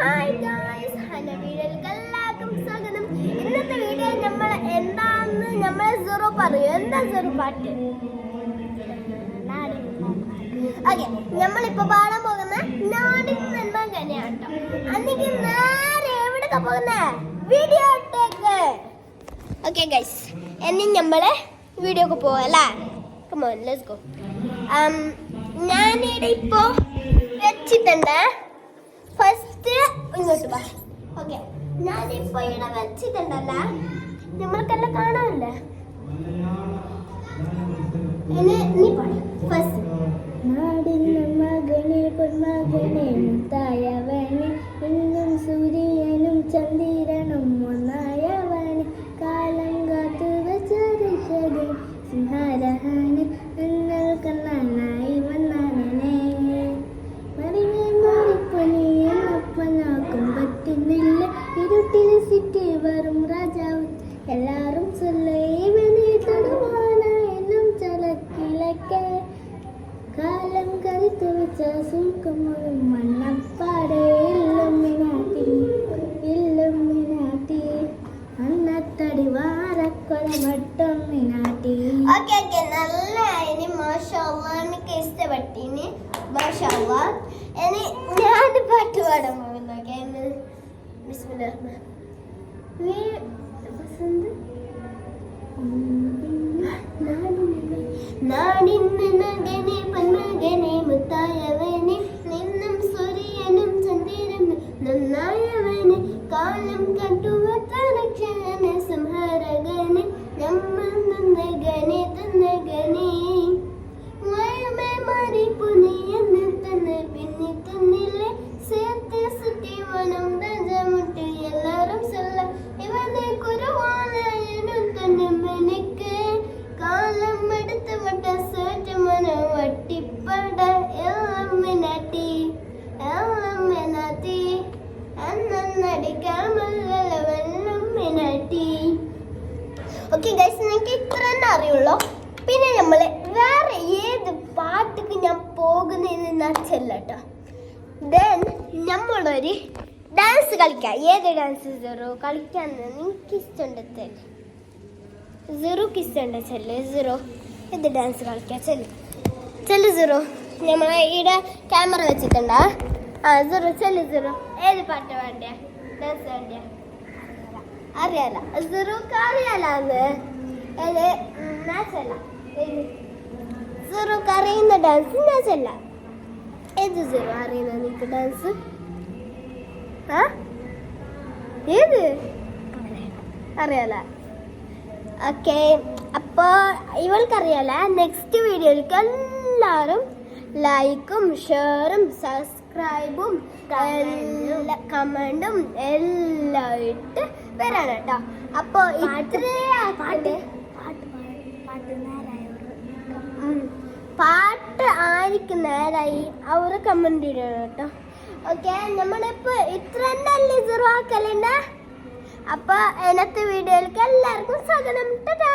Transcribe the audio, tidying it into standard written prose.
Hi guys, hello വീഡിയോയിലേക്ക് എല്ലാവർക്കും സ്വാഗതം. ഇന്നത്തെ വീഡിയോ നമ്മൾ എന്താന്ന് നമ്മളെ സീറോ പറയും. എന്താ സീറോ പാട്ട്? ഓക്കെ, നമ്മളിപ്പോ പാടാൻ പോകുന്ന നാടിൻ നന്മ തന്നെയാണ് കേട്ടോ. അല്ലെങ്കിൽ നേരെ എവിടേക്കാ പോകുന്ന വീഡിയോട്ടേക്ക്. ഓക്കെ ഗൈസ്, ഇനി നമ്മളെ വീഡിയോക്ക് പോവല്ലേ? Come on, let's go. ഞാനിവിടെ ഇപ്പോ വെച്ചിട്ടുണ്ട്. ഫസ്റ്റ് ഇങ്ങോട്ട് വാ. ഓക്കെ, ഞാനിപ്പോ ഇവിടെ വെച്ചിട്ടുണ്ടല്ല, നമ്മൾക്കെല്ലാം കാണാനല്ലേ? ഇനി നീ പാടി ഫസ്റ്റ്. നാടിൻ മകനെ പൊന്മകനെ മുത്തായവനെ, ഇന്നും സൂര്യനും ചന്ദ്രനും ഒന്നായവനെ, കാലം കാത്തു വെച്ച രക്ഷകൻ സിംഹാരഹാന്, നിങ്ങൾ കണ്ണാനായി വന്നാനേ. മറിവേ മാറിപ്പൊനി എന്നൊപ്പനാക്കും പറ്റുന്നില്ല, ഇരുട്ടിലെ സിറ്റി വരും രാജാവ്, എല്ലാരും ചൊല്ലേവനെ തൊടുവാന എന്നും ചലക്കിലക്കെ, കാലം കരുത്ത് വെച്ച സുഖമൊരു മണ്ണപ്പാടെ ഇല്ലുമിനാട്ടി അന്നത്തടി വാരക്കൊല വട്ടൊന്നിനാട്ടി. ഓക്കെ ഓക്കെ, നല്ല ഇനി മാഷാഅല്ലാഹ്, എനിക്ക് ഇഷ്ടപ്പെട്ടിനി മാഷാഅല്ലാഹ്. ഇനി ഞാൻ പാട്ട് പാടാൻ പോകുന്നു. ഓക്കെ, ബിസ്മില്ലാഹിർ നാടിന് മകനെ പൊന്മകനെ മുത്തായവനെ, നിന്നും സൂര്യനും ചന്ദ്രനും നന്നായവനെ, കാലം കണ്ടുവത്ത രക്ഷകനെ സംഹാരകനെ, നമ്മൾ നന്ദഗനെ തന്നഗനെ, മയമേ മാറി പുനിയെന്ന് തന്നെ പിന്നെ തന്നില്ലേ, സത്യ സത്യവനം രാജമുട്ട് എല്ലാരും ചൊല്ല, ഇവനെ കുരുവാനായനും തന്നെ മെനക്ക്, കാലം എടുത്ത് വട്ട സേറ്റുമന വട്ടിപ്പട എല്ലമ്മിനാട്ടി അന്നടിക്കാമല്ലവല്ലമ്മിനാട്ടി. ഓക്കെ ഗൈസ്, നിങ്ങൾക്ക് ഇത്ര തന്നെ അറിയുള്ളൂ. പിന്നെ നമ്മൾ വേറെ ഏത് പാട്ടിക്ക് ഞാൻ പോകുന്നതെന്ന് നച്ചല്ലോ. ദെൻ നമ്മളൊരു ഡാൻസ് കളിക്കാം. ഏത് ഡാൻസ് സീറോ കളിക്കാന്ന് നിങ്ങൾക്ക് ഇഷ്ടമുണ്ട്? സീറോക്ക് ഇഷ്ടമുണ്ട് ചെല്ല്. സീറോ ഏത് ഡാൻസ് കളിക്കാം? ചെല്ല് സീറോ. നമ്മളെ ഇവിടെ ക്യാമറ വെച്ചിട്ടുണ്ടാ. സീറോ ചെല്ല്. സീറോ ഏത് പാട്ട് വേണ്ട? ഡാൻസ് വേണ്ട? അറിയാല സീറോക്ക് അറിയാലാന്ന്. ഏത് നാച്ചല്ല? സീറോക്ക് അറിയുന്ന ഡാൻസ് നാച്ചല്ല. ഏത് സീറോ അറിയുന്ന നിനക്ക് ഡാൻസ്? ഏത് അറിയാല? ഓക്കെ, അപ്പോൾ ഇവൾക്കറിയാല. നെക്സ്റ്റ് വീഡിയോയിലേക്ക് എല്ലാവരും ലൈക്കും ഷെയറും സബ്സ്ക്രൈബും കമൻറ്റും എല്ലാം ഇട്ട് വരാണ് കേട്ടോ. അപ്പോൾ പാട്ട് ആയിരിക്കും നേരായി അവർ കമൻറ്റ് ഇടണം കേട്ടോ. ഓക്കെ, നമ്മളിപ്പോൾ ഇത്ര തന്നെ സീറോ ആക്കലുണ്ട. അപ്പൊ ഇന്നത്തെ വീഡിയോയിലേക്ക് എല്ലാവർക്കും സ്വാഗതം. ടാറ്റാ.